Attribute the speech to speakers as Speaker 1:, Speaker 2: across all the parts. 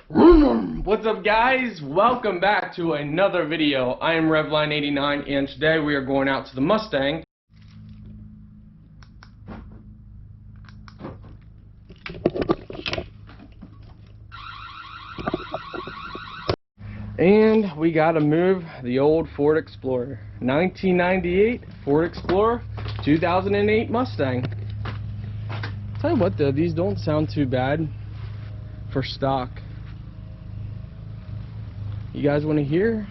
Speaker 1: What's up, guys? Welcome back to another video. I am Revline89 and today we are going out to the Mustang. And we gotta move the old Ford Explorer. 1998 Ford Explorer, 2008 Mustang. Tell you what though, these don't sound too bad for stock. You guys want to hear?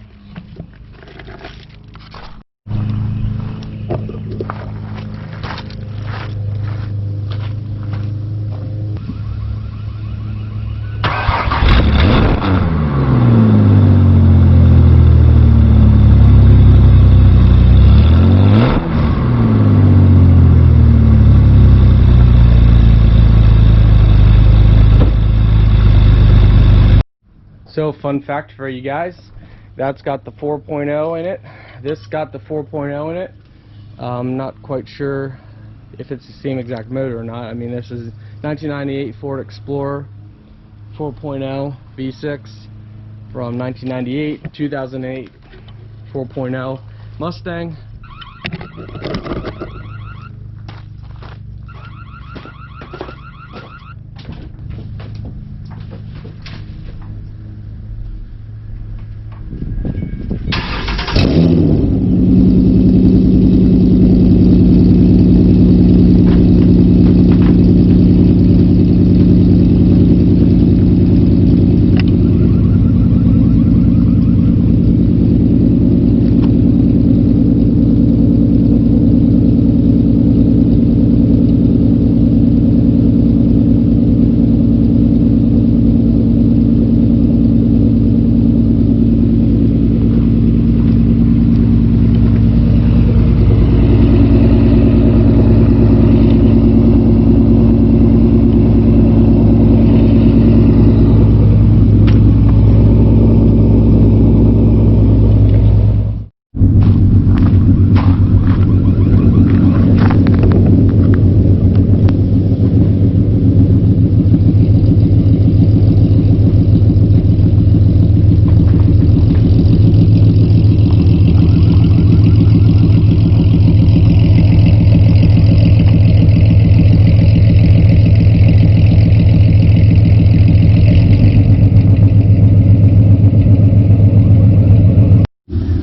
Speaker 1: So, fun fact for you guys, that's got the 4.0 in it. This got the 4.0 in it. I'm not quite sure if it's the same exact motor or not. I mean, this is 1998 Ford Explorer 4.0 V6 from 1998, 2008 4.0 Mustang.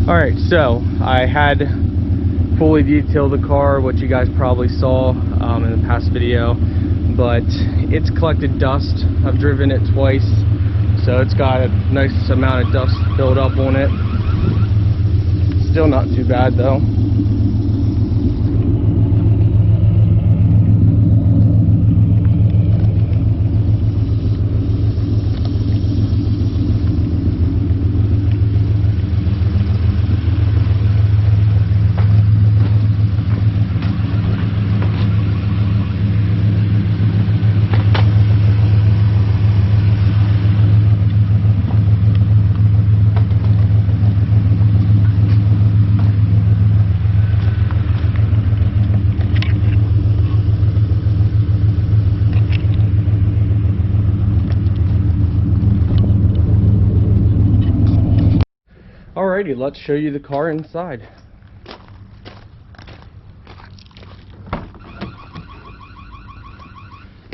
Speaker 1: Alright, so I had fully detailed the car, what you guys probably saw in the past video, but it's collected dust. I've driven it twice, so it's got a nice amount of dust built up on it. Still not too bad though. Alrighty, let's show you the car inside.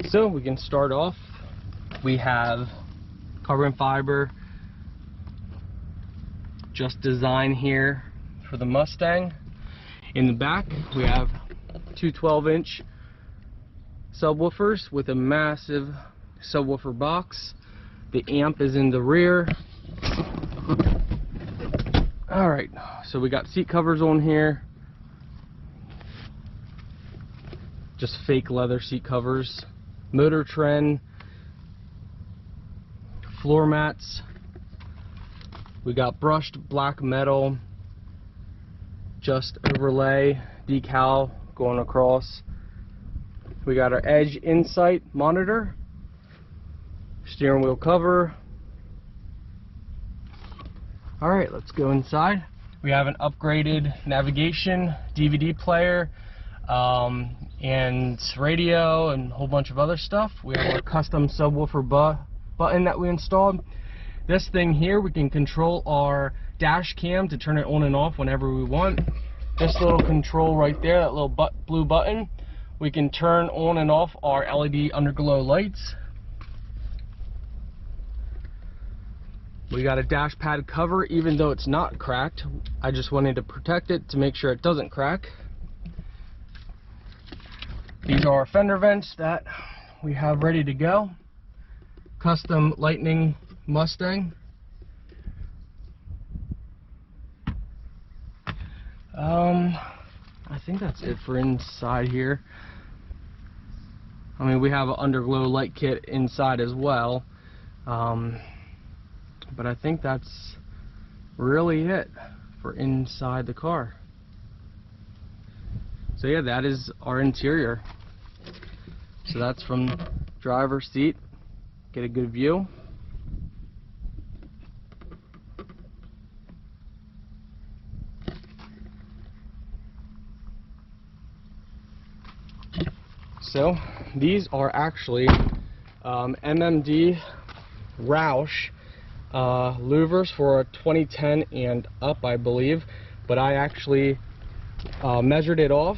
Speaker 1: So we can start off. We have carbon fiber just design here for the Mustang. In the back we have two 12-inch subwoofers with a massive subwoofer box. The amp is in the rear. Alright, so we got seat covers on here. Just fake leather seat covers. Motor trend. Floor mats. We got brushed black metal. Just overlay decal going across. We got our Edge Insight monitor. Steering wheel cover. Alright, let's go inside. We have an upgraded navigation, DVD player, and radio, and a whole bunch of other stuff. We have a custom subwoofer button that we installed. This thing here, we can control our dash cam to turn it on and off whenever we want. This little control right there, that little blue button, we can turn on and off our LED underglow lights. We got a dash pad cover, even though it's not cracked. I just wanted to protect it to make sure it doesn't crack. These are our fender vents that we have ready to go. Custom Lightning Mustang. I think that's it for inside here. I mean, we have an underglow light kit inside as well. But I think that's really it for inside the car. So yeah, that is our interior. So that's from driver's seat. Get a good view. So these are actually MMD Roush louvers for a 2010 and up, I believe, but I actually measured it off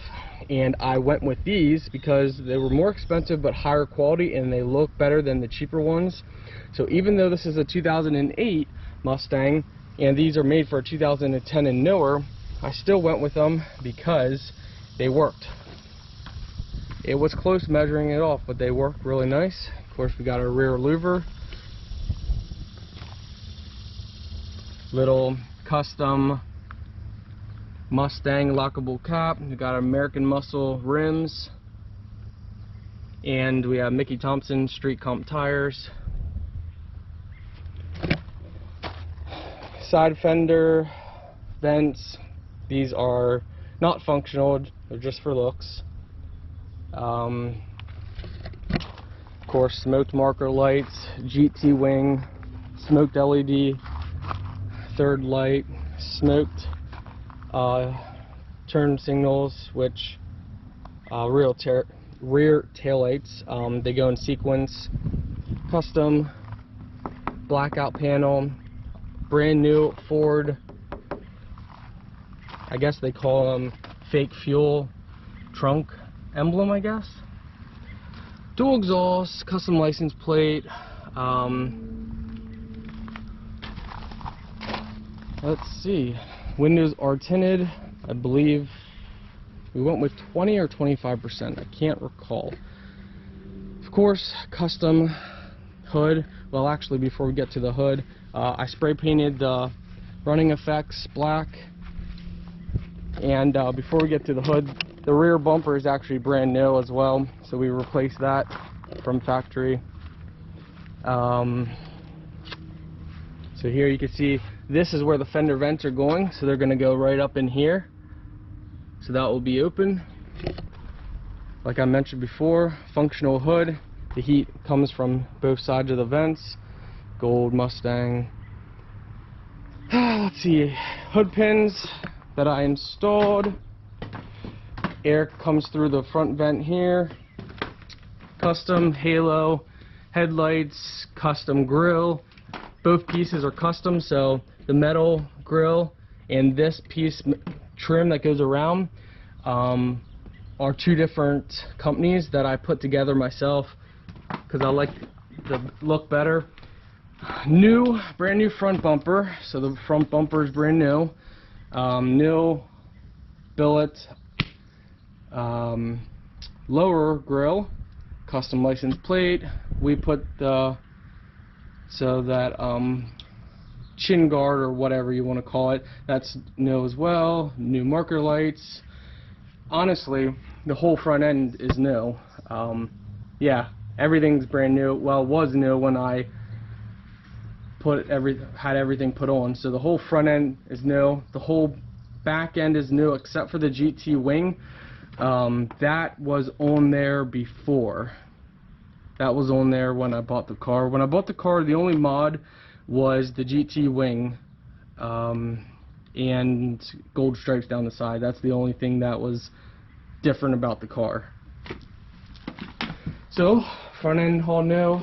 Speaker 1: and I went with these because they were more expensive but higher quality and they look better than the cheaper ones. So even though this is a 2008 Mustang and these are made for a 2010 and newer, I still went with them because they worked. It was close measuring it off, but they worked really nice. Of course, we got our rear louver, little custom Mustang lockable cap. We got our American Muscle rims, and we have Mickey Thompson street comp tires. Side fender vents. These are not functional; they're just for looks. Of course, smoked marker lights, GT wing, smoked LED, third light, smoked turn signals, which rear tail lights. They go in sequence. Custom blackout panel, brand new Ford, I guess they call them fake fuel trunk emblem, I guess. Dual exhaust, custom license plate. Let's see, windows are tinted. I believe we went with 20 or 25%, I can't recall. Of course, custom hood. Well, actually, before we get to the hood, I spray painted the running effects black. And before we get to the hood, the rear bumper is actually brand new as well, so we replaced that from factory. So here you can see this is where the fender vents are going, so they're going to go right up in here. So that will be open. Like I mentioned before, functional hood. The heat comes from both sides of the vents. Gold Mustang. Let's see, hood pins that I installed. Air comes through the front vent here. Custom halo headlights, custom grille. Both pieces are custom, so the metal grille and this piece trim that goes around are two different companies that I put together myself because I like the look better. Brand new front bumper, so the front bumper is brand new. New billet lower grille, custom license plate. We put the so that chin guard or whatever you want to call it, that's new as well. New marker lights. Honestly, the whole front end is new. Yeah, everything's brand new. Well, it was new when I had everything put on. So the whole front end is new. The whole back end is new except for the GT wing. That was on there before. That was on there when I bought the car. When I bought the car, the only mod was the GT wing and gold stripes down the side. That's the only thing that was different about the car. So front end all new.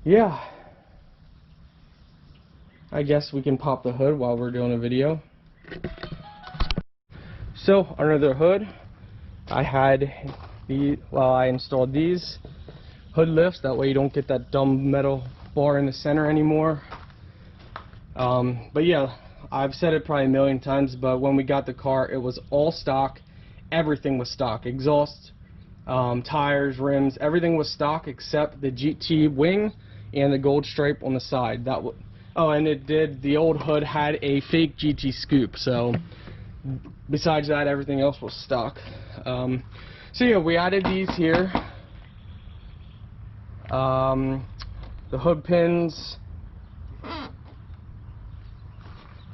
Speaker 1: yeah, I guess we can pop the hood while we're doing a video. So under the hood, I had I installed these hood lifts. That way you don't get that dumb metal bar in the center anymore. But yeah, I've said it probably a million times, but when we got the car, it was all stock. Everything was stock. Exhaust, tires, rims, everything was stock except the GT wing and the gold stripe on the side. Oh, and the old hood had a fake GT scoop. So besides that, everything else was stock. So yeah, we added these here. The hood pins,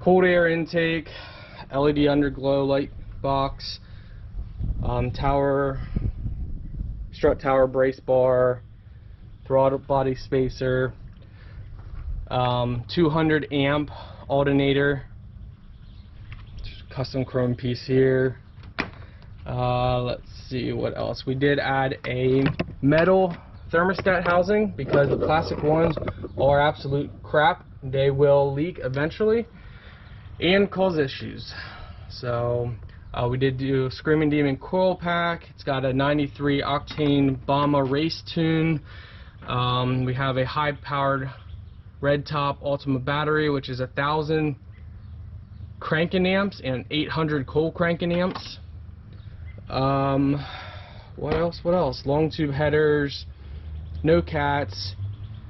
Speaker 1: cold air intake, LED underglow light box, strut tower brace bar, throttle body spacer, 200 amp alternator, custom chrome piece here. Let's see what else. We did add a metal thermostat housing because the plastic ones are absolute crap. They will leak eventually and cause issues. So we did do a Screaming Demon coil pack. It's got a 93 octane Bomba race tune. We have a high powered red top Ultima battery, which is 1,000 cranking amps and 800 cold cranking amps. What else? Long tube headers, no cats,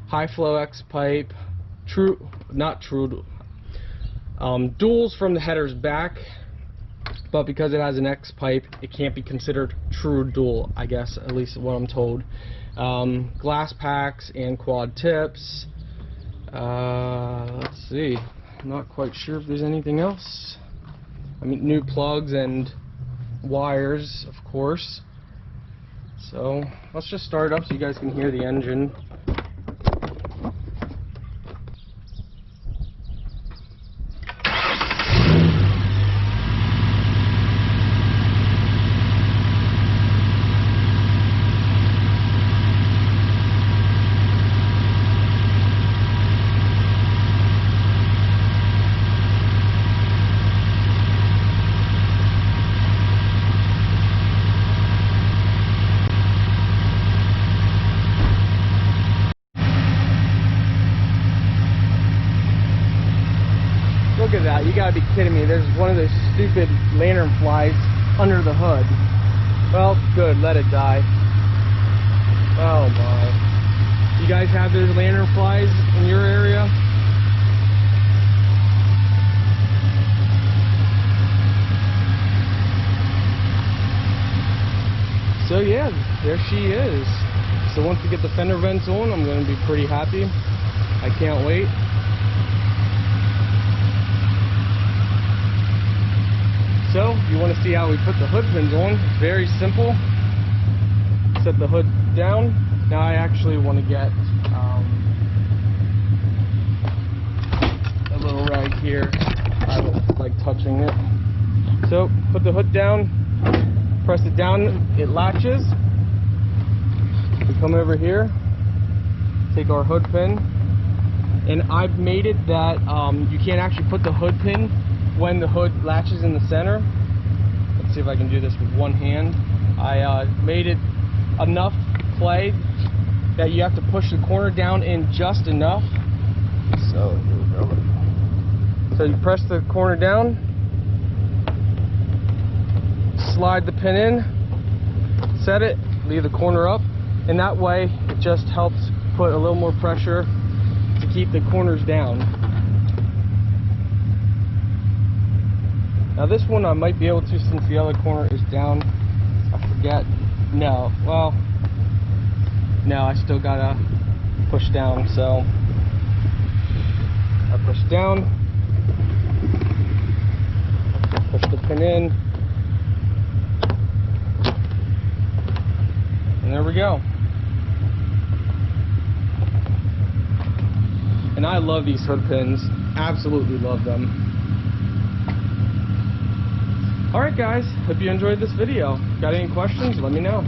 Speaker 1: high flow X pipe, duals from the headers back, but because it has an X pipe, it can't be considered true dual, I guess, at least what I'm told. Glass packs and quad tips. Let's see, I'm not quite sure if there's anything else. I mean, new plugs and wires, of course. So let's just start it up so you guys can hear the engine. Look at that, you gotta be kidding me. There's one of those stupid lantern flies under the hood. Well, good, let it die. Oh my. You guys have those lantern flies in your area? So yeah, there she is. So once we get the fender vents on, I'm gonna be pretty happy. I can't wait. So, if you want to see how we put the hood pins on, it's very simple. Set the hood down. Now I actually want to get a little rag here. I don't like touching it. So, put the hood down, press it down, it latches. We come over here, take our hood pin, and I've made it that you can't actually put the hood pin when the hood latches in the center. Let's see if I can do this with one hand. I made it enough play that you have to push the corner down in just enough. So here we go. So you press the corner down, slide the pin in, set it, leave the corner up, and that way it just helps put a little more pressure to keep the corners down. Now this one I might be able to, since the other corner is down. I forget. No, well, no, I still gotta push down. So I push down, push the pin in, and there we go. And I love these hood pins, absolutely love them. Alright guys, hope you enjoyed this video. Got any questions? Let me know.